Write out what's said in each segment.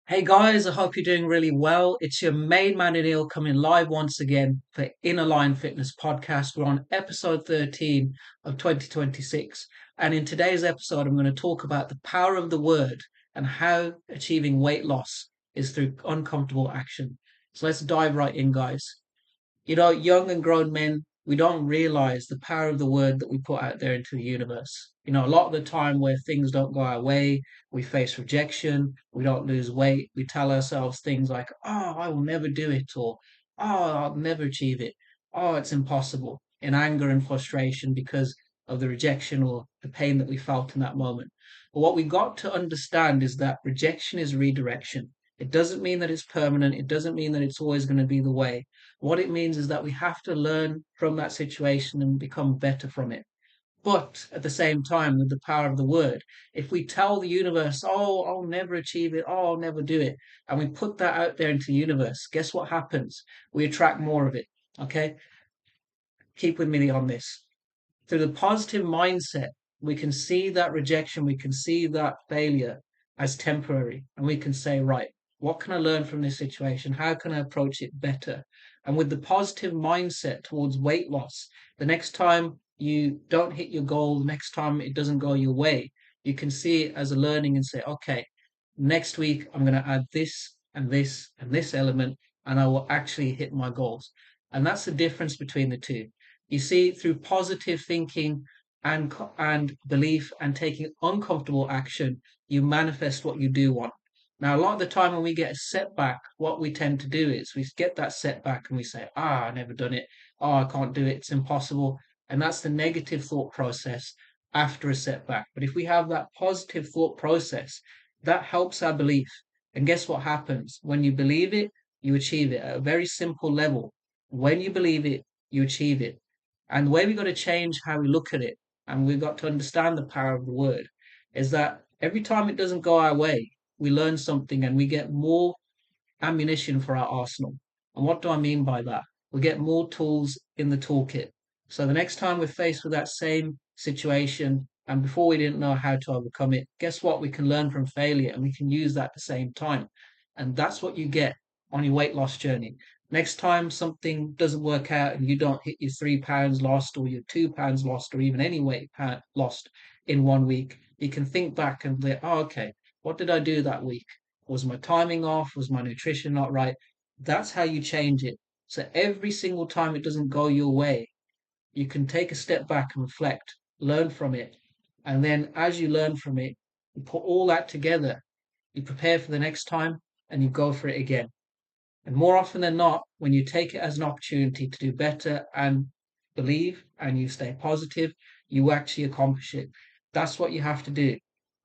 Hey guys, I hope you're doing really well. It's your main man Neil coming live once again for Inner Line Fitness Podcast. We're on episode 13 of 2026. And in today's episode, I'm going to talk about the power of the word and how achieving weight loss is through uncomfortable action. So let's dive right in, guys. Young and grown men, we don't realize the power of the word that we put out there into the universe. A lot of the time where things don't go our way, we face rejection, we don't lose weight, we tell ourselves things like, oh, I will never do it, or oh, I'll never achieve it, oh, it's impossible, in anger and frustration because of the rejection or the pain that we felt in that moment. But what we got to understand is that rejection is redirection. It doesn't mean that it's permanent, it doesn't mean that it's always going to be the way. What it means is that we have to learn from that situation and become better from it. But at the same time, with the power of the word, if we tell the universe, oh, I'll never achieve it, oh, I'll never do it, and we put that out there into the universe, guess what happens? We attract more of it. Okay? Keep with me on this. Through the positive mindset, we can see that rejection, we can see that failure as temporary, and we can say, right, what can I learn from this situation? How can I approach it better? And with the positive mindset towards weight loss, the next time you don't hit your goal, the next time it doesn't go your way, you can see it as a learning and say, okay, next week I'm going to add this and this and this element, and I will actually hit my goals. And that's the difference between the two. You see, through positive thinking and belief and taking uncomfortable action, you manifest what you do want. Now, a lot of the time when we get a setback, what we tend to do is we get that setback and we say, I never done it. Oh, I can't do it. It's impossible. And that's the negative thought process after a setback. But if we have that positive thought process, that helps our belief. And guess what happens? When you believe it, you achieve it at a very simple level. When you believe it, you achieve it. And the way we've got to change how we look at it, and we've got to understand the power of the word, is that every time it doesn't go our way, we learn something and we get more ammunition for our arsenal. And what do I mean by that? We get more tools in the toolkit. So the next time we're faced with that same situation, and before we didn't know how to overcome it, guess what? We can learn from failure and we can use that at the same time. And that's what you get on your weight loss journey. Next time something doesn't work out and you don't hit your 3 pounds lost or your 2 pounds lost or even any weight lost in 1 week, you can think back and say, oh, okay, what did I do that week? Was my timing off? Was my nutrition not right? That's how you change it. So every single time it doesn't go your way, you can take a step back and reflect, learn from it. And then as you learn from it, you put all that together, you prepare for the next time and you go for it again. And more often than not, when you take it as an opportunity to do better and believe and you stay positive, you actually accomplish it. That's what you have to do.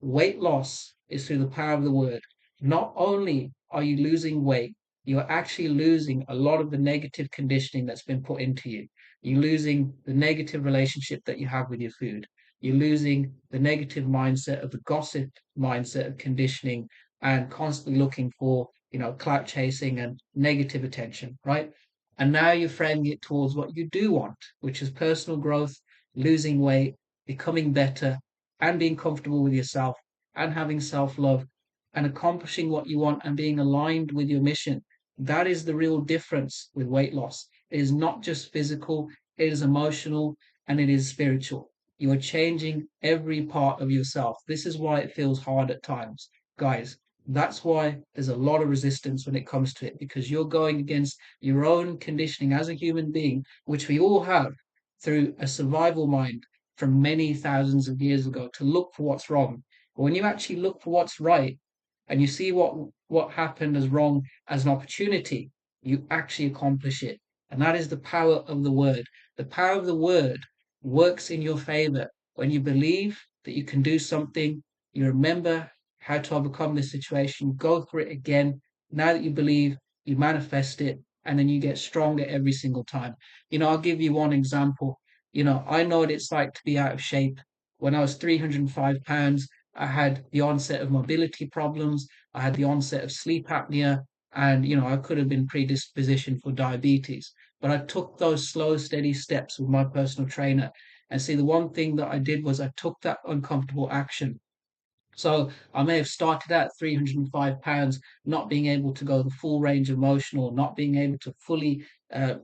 Weight loss is through the power of the word. Not only are you losing weight, you're actually losing a lot of the negative conditioning that's been put into you. You're losing the negative relationship that you have with your food. You're losing the negative mindset of the gossip mindset of conditioning and constantly looking for clout chasing and negative attention, right? And now you're framing it towards what you do want, which is personal growth, losing weight, becoming better, and being comfortable with yourself, and having self love, and accomplishing what you want and being aligned with your mission. That is the real difference with weight loss. It is not just physical, it is emotional, and it is spiritual. You are changing every part of yourself. This is why it feels hard at times. Guys, that's why there's a lot of resistance when it comes to it, because you're going against your own conditioning as a human being, which we all have through a survival mind from many thousands of years ago to look for what's wrong. But when you actually look for what's right and you see what happened as wrong as an opportunity, you actually accomplish it. And that is the power of the word. The power of the word works in your favor. When you believe that you can do something, you remember how to overcome this situation, go through it again. Now that you believe, you manifest it, and then you get stronger every single time. I'll give you one example. I know what it's like to be out of shape. When I was 305 pounds, I had the onset of mobility problems, I had the onset of sleep apnea, and I could have been predispositioned for diabetes. But I took those slow, steady steps with my personal trainer. And see, the one thing that I did was I took that uncomfortable action So I may have started at 305 pounds, not being able to go the full range of motion or not being able to fully,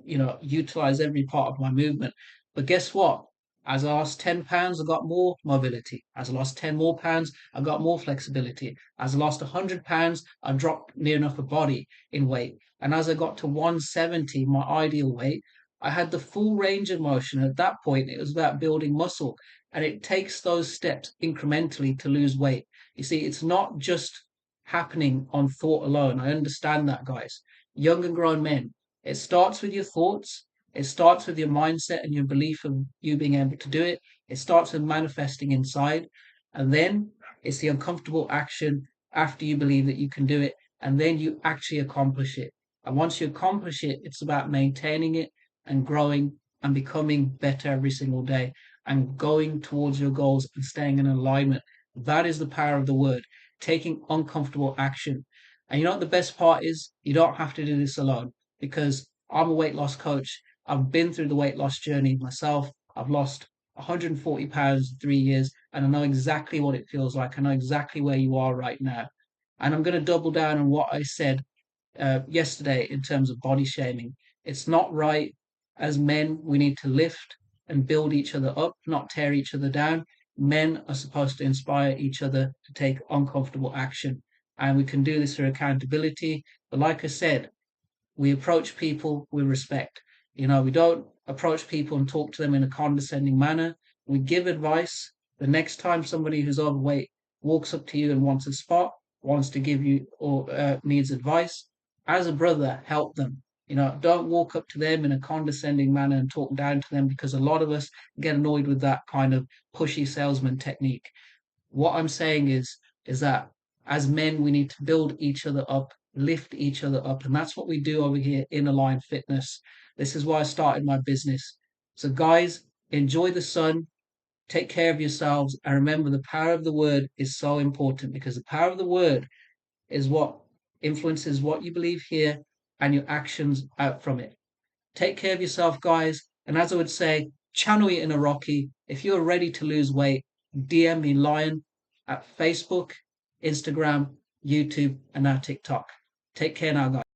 utilize every part of my movement. But guess what? As I lost 10 pounds, I got more mobility. As I lost 10 more pounds, I got more flexibility. As I lost 100 pounds, I dropped near enough a body in weight. And as I got to 170, my ideal weight, I had the full range of motion. At that point, it was about building muscle, and it takes those steps incrementally to lose weight. You see, it's not just happening on thought alone. I understand that, guys. Young and grown men, it starts with your thoughts. It starts with your mindset and your belief of you being able to do it. It starts with manifesting inside. And then it's the uncomfortable action after you believe that you can do it. And then you actually accomplish it. And once you accomplish it, it's about maintaining it and growing and becoming better every single day and going towards your goals and staying in alignment. That is the power of the word, taking uncomfortable action. And you know what the best part is? You don't have to do this alone, because I'm a weight loss coach. I've been through the weight loss journey myself. I've lost 140 pounds in 3 years, and I know exactly what it feels like. I know exactly where you are right now. And I'm going to double down on what I said yesterday in terms of body shaming. It's not right. As men, we need to lift and build each other up, not tear each other down. Men are supposed to inspire each other to take uncomfortable action. And we can do this through accountability. But like I said, we approach people with respect. We don't approach people and talk to them in a condescending manner. We give advice. The next time somebody who's overweight walks up to you and wants a spot, wants to give you or needs advice, as a brother, help them. Don't walk up to them in a condescending manner and talk down to them, because a lot of us get annoyed with that kind of pushy salesman technique. What I'm saying is that as men, we need to build each other up, lift each other up, and that's what we do over here in Align Fitness. This is why I started my business. So, guys, enjoy the sun, take care of yourselves, and remember the power of the word is so important, because the power of the word is what influences what you believe here and your actions out from it. Take care of yourself, guys. And as I would say, channel it in a Rocky. If you're ready to lose weight, DM me Lion at Facebook, Instagram, YouTube, and now TikTok. Take care now, guys.